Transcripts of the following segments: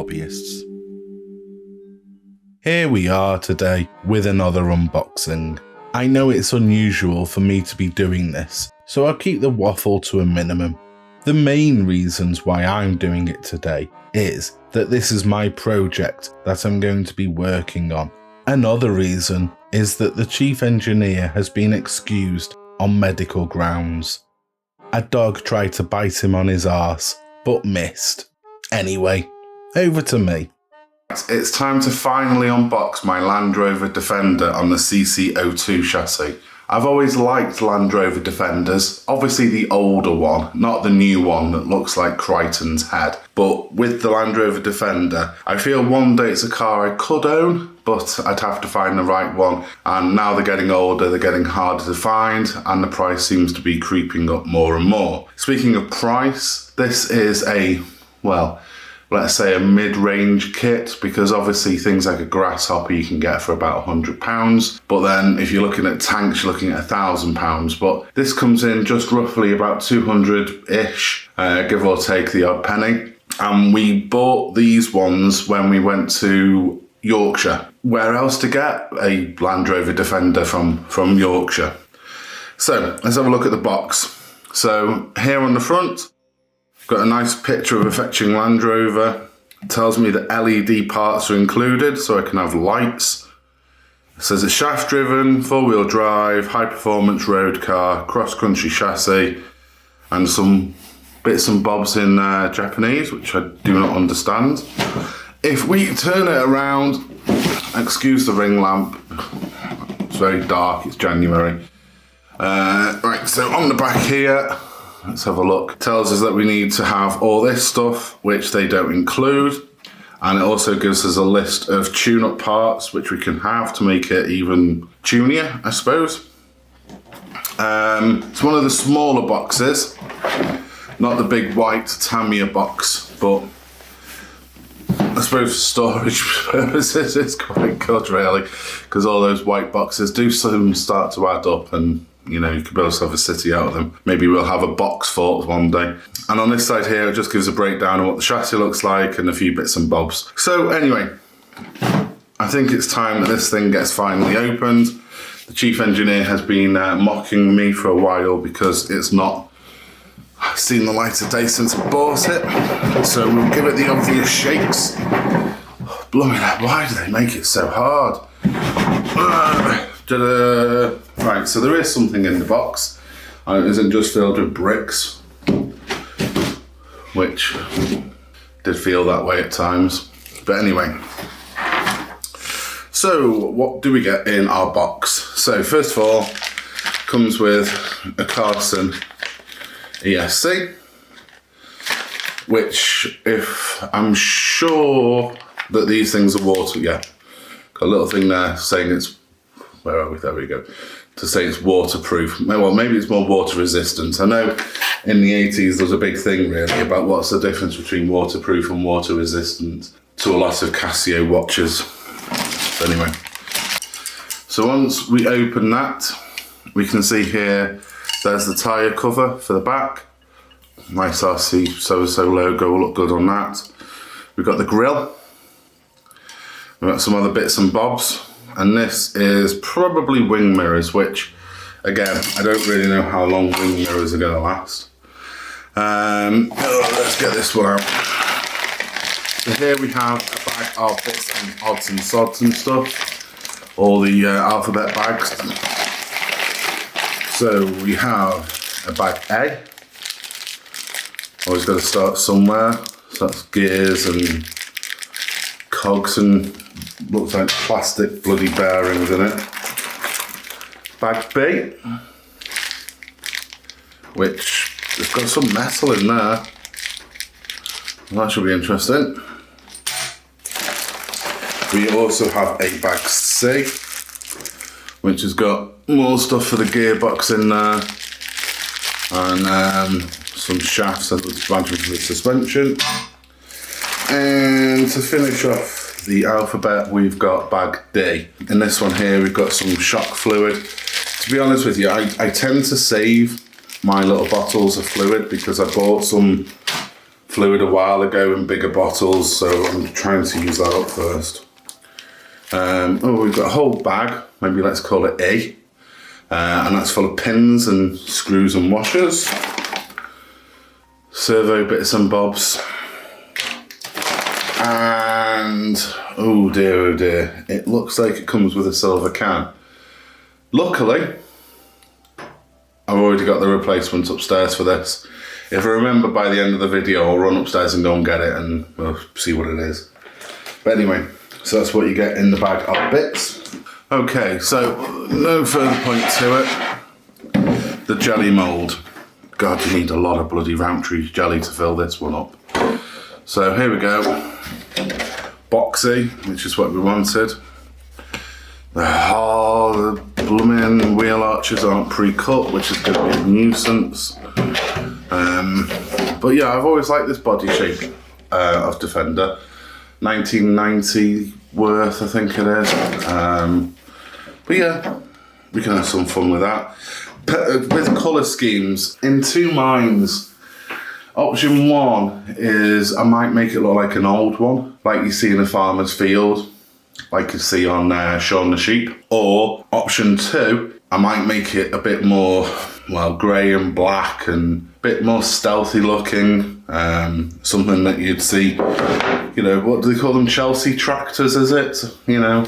hobbyists. Here we are today with another unboxing. I know it's unusual for me to be doing this, so I'll keep the waffle to a minimum. The main reasons why I'm doing it today is that this is my project that I'm going to be working on. Another reason is that the chief engineer has been excused on medical grounds. A dog tried to bite him on his arse, but missed. Anyway, over to me. It's time to finally unbox my Land Rover Defender on the CC-02 chassis. I've always liked Land Rover Defenders, obviously the older one, not the new one that looks like Crichton's head. But with the Land Rover Defender, I feel one day it's a car I could own, but I'd have to find the right one. And now they're getting older, they're getting harder to find, and the price seems to be creeping up more and more. Speaking of price, this is let's say a mid-range kit, because obviously things like a Grasshopper you can get for about £100, but then if you're looking at tanks you're looking at £1,000, but this comes in just roughly about 200-ish, give or take the odd penny. And we bought these ones when we went to Yorkshire. Where else to get a Land Rover Defender from Yorkshire? So let's have a look at the box. So here on the front, got a nice picture of a fetching Land Rover. It tells me that LED parts are included, so I can have lights. It says it's shaft driven, 4-wheel drive, high performance road car, cross-country chassis, and some bits and bobs in Japanese, which I do not understand. If we turn it around, excuse the ring lamp, it's very dark, it's January. Right, so on the back here, let's have a look. It tells us that we need to have all this stuff, which they don't include. And it also gives us a list of tune-up parts, which we can have to make it even tunier, I suppose. It's one of the smaller boxes, not the big white Tamiya box, but I suppose for storage purposes it's quite good really, because all those white boxes do soon start to add up, and you know, you could build yourself a city out of them. Maybe we'll have a box fort one day. And on this side here, it just gives a breakdown of what the chassis looks like and a few bits and bobs. So anyway, I think it's time that this thing gets finally opened. The chief engineer has been mocking me for a while because it's not seen the light of day since I bought it. So we'll give it the obvious shakes. Blooming heck, why do they make it so hard? Right, so there is something in the box, and it isn't just filled with bricks, which did feel that way at times. But anyway, so what do we get in our box? So first of all, comes with a Carson ESC, which, if I'm sure that these things are got a little thing there saying it's, where are we? There we go. To say it's waterproof. Well, maybe it's more water resistant. I know in the 80s there was a big thing really about what's the difference between waterproof and water resistant to a lot of Casio watches. But anyway, so once we open that, we can see here there's the tyre cover for the back. Nice RC so-so logo will look good on that. We've got the grille. We've got some other bits and bobs. And this is probably wing mirrors, which, again, I don't really know how long wing mirrors are going to last. Let's get this one out. So here we have a bag of bits and odds and sods and stuff, all the alphabet bags. So we have a bag A. Always got to start somewhere. So that's gears and cogs and looks like plastic bloody bearings in it. Bag B, which has got some metal in there. That should be interesting. We also have a bag C, which has got more stuff for the gearbox in there, and some shafts and expansion for the suspension. And to finish off the alphabet, we've got bag D. In this one here, we've got some shock fluid. To be honest with you, I tend to save my little bottles of fluid because I bought some fluid a while ago in bigger bottles, so I'm trying to use that up first. Oh, we've got a whole bag, maybe let's call it A, and that's full of pins and screws and washers. Servo bits and bobs. And, oh dear, it looks like it comes with a silver can. Luckily, I've already got the replacement upstairs for this. If I remember by the end of the video, I'll run upstairs and go and get it and we'll see what it is. But anyway, so that's what you get in the bag of bits. Okay, so no further point to it. The jelly mould. God, you need a lot of bloody Roundtree jelly to fill this one up. So here we go. Boxy, which is what we wanted. Oh, the blooming wheel arches aren't pre-cut, which is going to be a nuisance. But yeah, I've always liked this body shape of Defender. 1990 worth, I think it is. But yeah, we can have some fun with that. With colour schemes, in two minds. Option one is I might make it look like an old one, like you see in a farmer's field, like you see on Shaun the Sheep. Or option two, I might make it a bit more, well, grey and black and a bit more stealthy looking. Something that you'd see, you know, what do they call them? Chelsea tractors, is it? You know,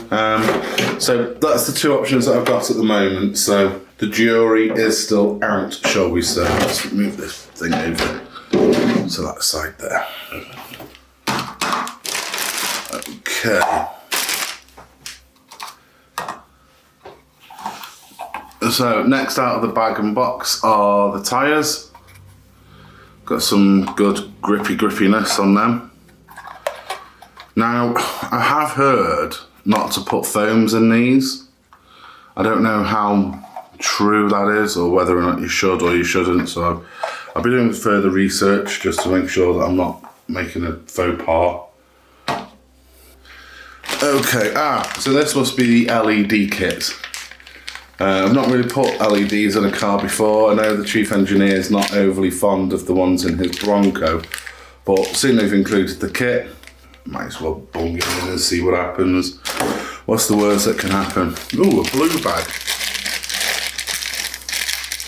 so that's the two options that I've got at the moment. So the jury is still out, shall we say. Let's move this thing over to that side there. Okay. So next out of the bag and box are the tyres. Got some good grippiness on them. Now, I have heard not to put foams in these. I don't know how true that is or whether or not you should or you shouldn't, so I'll be doing further research just to make sure that I'm not making a faux pas. Okay, so this must be the LED kit. I've not really put LEDs in a car before. I know the chief engineer is not overly fond of the ones in his Bronco, but seeing they've included the kit, might as well bung it in and see what happens. What's the worst that can happen? Ooh, a blue bag.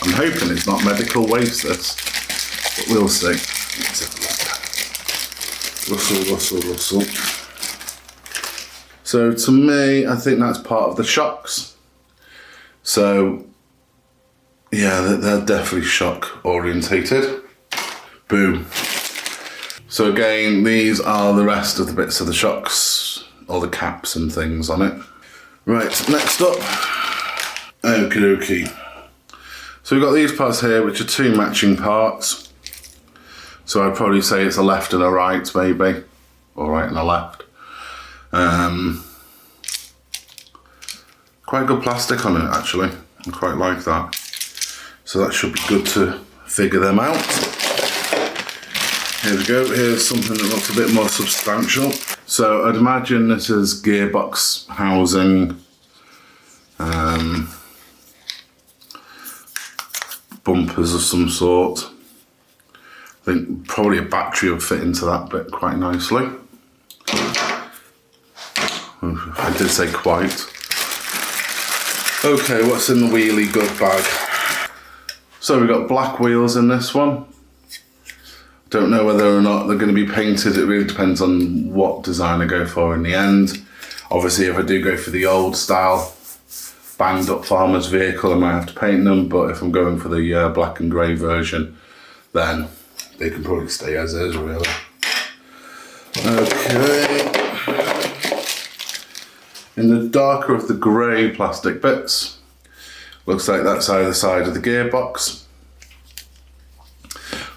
I'm hoping it's not medical waste, this, but we'll see. Let's have a look. Rustle. So to me, I think that's part of the shocks. So, yeah, they're definitely shock orientated. Boom. So again, these are the rest of the bits of the shocks, all the caps and things on it. Right, next up, okie dokie. So we've got these parts here, which are two matching parts. So I'd probably say it's a left and a right, maybe, or right and a left. Quite good plastic on it, actually. I quite like that. So that should be good to figure them out. Here we go. Here's something that looks a bit more substantial. So I'd imagine this is gearbox housing, bumpers of some sort. I think probably a battery would fit into that bit quite nicely. I did say quite. Okay, what's in the wheelie good bag? So we've got black wheels in this one. Don't know whether or not they're going to be painted. It really depends on what design I go for in the end. Obviously, if I do go for the old style, banged up farmer's vehicle, I might have to paint them. But if I'm going for the black and grey version, then they can probably stay as is, really. Okay. In the darker of the grey plastic bits, looks like that's either side of the gearbox.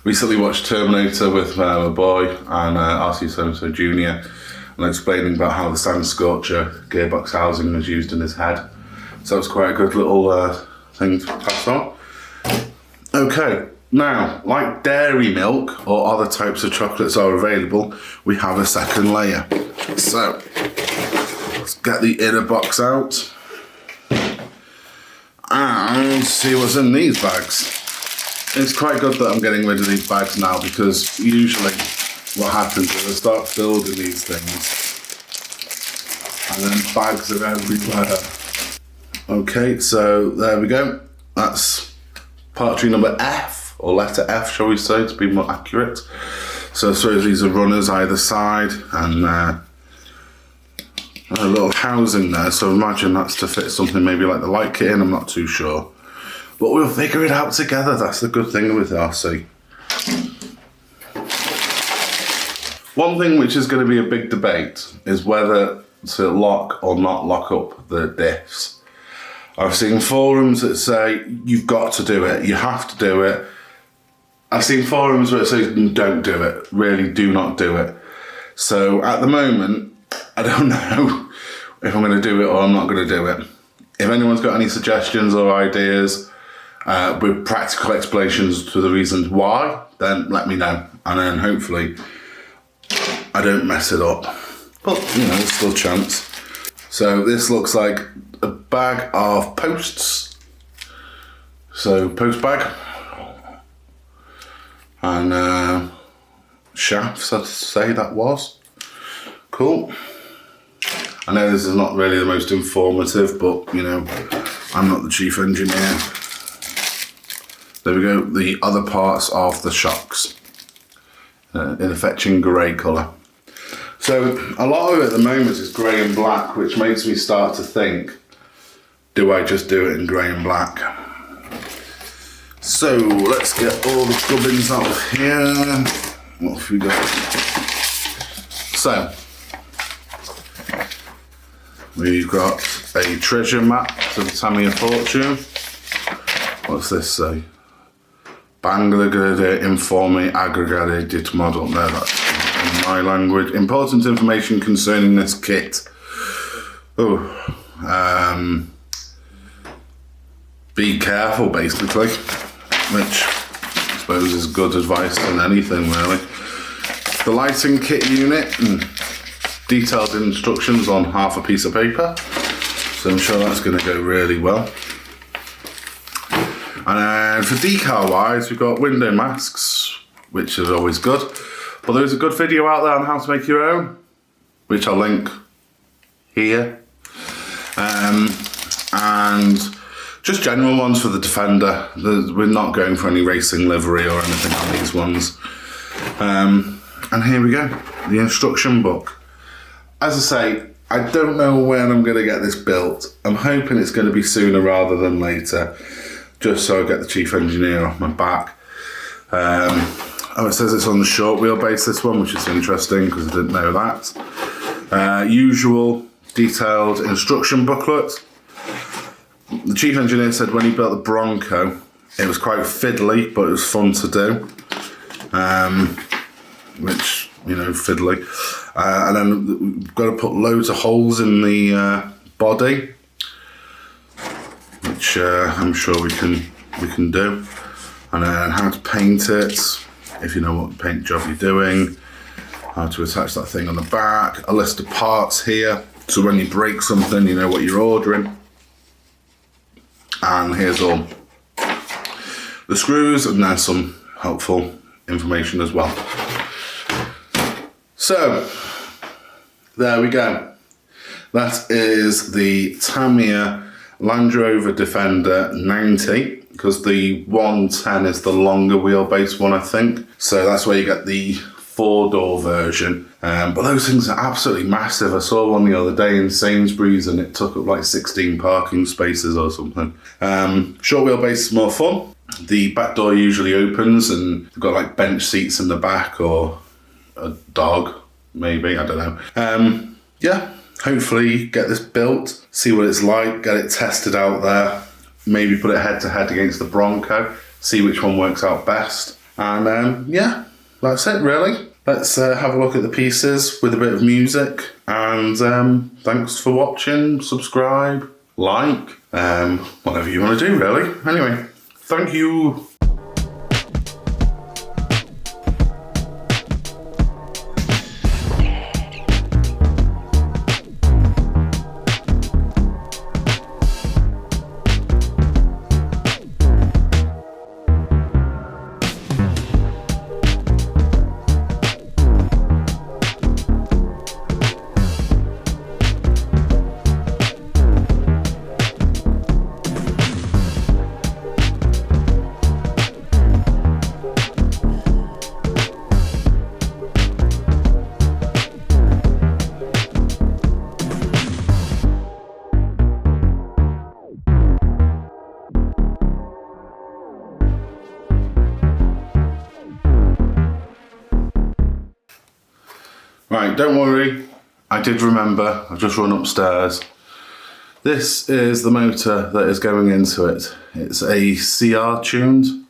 Recently watched Terminator with my boy and RC-02 Junior, and explaining about how the Sand Scorcher gearbox housing was used in his head. So it was quite a good little thing to pass on. Okay, now, like dairy milk or other types of chocolates are available, we have a second layer. So, let's get the inner box out and see what's in these bags. It's quite good that I'm getting rid of these bags now, because usually what happens is I start building these things and then bags are everywhere. Okay, so there we go. That's part tree number F, or letter F, shall we say, to be more accurate. So I suppose these are runners either side, and a little housing there. So imagine that's to fit something maybe like the light kit in, I'm not too sure. But we'll figure it out together, that's the good thing with RC. One thing which is going to be a big debate is whether to lock or not lock up the diffs. I've seen forums that say, you've got to do it, you have to do it. I've seen forums where it says, don't do it, really do not do it. So at the moment, I don't know if I'm going to do it or I'm not going to do it. If anyone's got any suggestions or ideas with practical explanations to the reasons why, then let me know. And then hopefully I don't mess it up. But, you know, there's still a chance. So this looks like a bag of posts. So post bag. And shafts, I'd say that was. Cool. I know this is not really the most informative, but, you know, I'm not the chief engineer. There we go, the other parts of the shocks. In a fetching grey colour. So a lot of it at the moment is grey and black, which makes me start to think, do I just do it in grey and black? So let's get all the gubbins out of here. What have we got? So we've got a treasure map to the Tamiya Fortune. What's this say? Bangladesh Informe Aggregated Model. No, that's in my language. Important information concerning this kit. Be careful, basically. Which I suppose is good advice than anything, really. The lighting kit unit and detailed instructions on half a piece of paper. So I'm sure that's going to go really well. And for decal wise, we've got window masks, which is always good. But there's a good video out there on how to make your own, which I'll link here. And just general ones for the Defender. We're not going for any racing livery or anything on these ones. And here we go, the instruction book. As I say, I don't know when I'm going to get this built. I'm hoping it's going to be sooner rather than later, just so I get the chief engineer off my back. It says it's on the short wheelbase, this one, which is interesting because I didn't know that. Usual detailed instruction booklet. The chief engineer said when he built the Bronco, it was quite fiddly, but it was fun to do. Which, you know, fiddly. And then we've got to put loads of holes in the body, which I'm sure we can do. And then how to paint it, if you know what paint job you're doing. How to attach that thing on the back. A list of parts here, so when you break something, you know what you're ordering. And here's all the screws, and there's some helpful information as well. So, there we go. That is the Tamiya Land Rover Defender 90, because the 110 is the longer wheelbase one, I think. So that's where you get the 4-door version. But those things are absolutely massive. I saw one the other day in Sainsbury's and it took up like 16 parking spaces or something. Short wheelbase is more fun. The back door usually opens and you've got like bench seats in the back or a dog, maybe, I don't know. Yeah, hopefully get this built, see what it's like, get it tested out there, maybe put it head to head against the Bronco, see which one works out best. And yeah, that's it really. Let's have a look at the pieces with a bit of music. And thanks for watching, subscribe, like, whatever you want to do really. Anyway, thank you. Right, don't worry, I did remember, I've just run upstairs. This is the motor that is going into it. It's a CR tuned.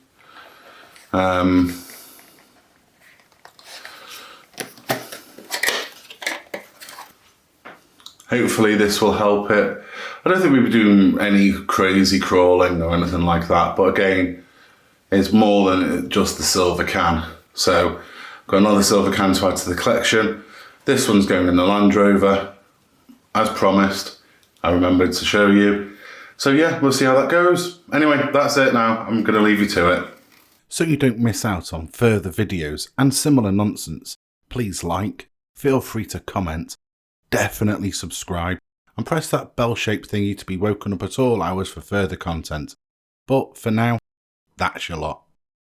Hopefully this will help it. I don't think we'll be doing any crazy crawling or anything like that, but again, it's more than just the silver can. So, got another silver can to add to the collection. This one's going in the Land Rover, as promised. I remembered to show you. So yeah, we'll see how that goes. Anyway, that's it now. I'm going to leave you to it. So you don't miss out on further videos and similar nonsense, please like, feel free to comment, definitely subscribe, and press that bell-shaped thingy to be woken up at all hours for further content. But for now, that's your lot.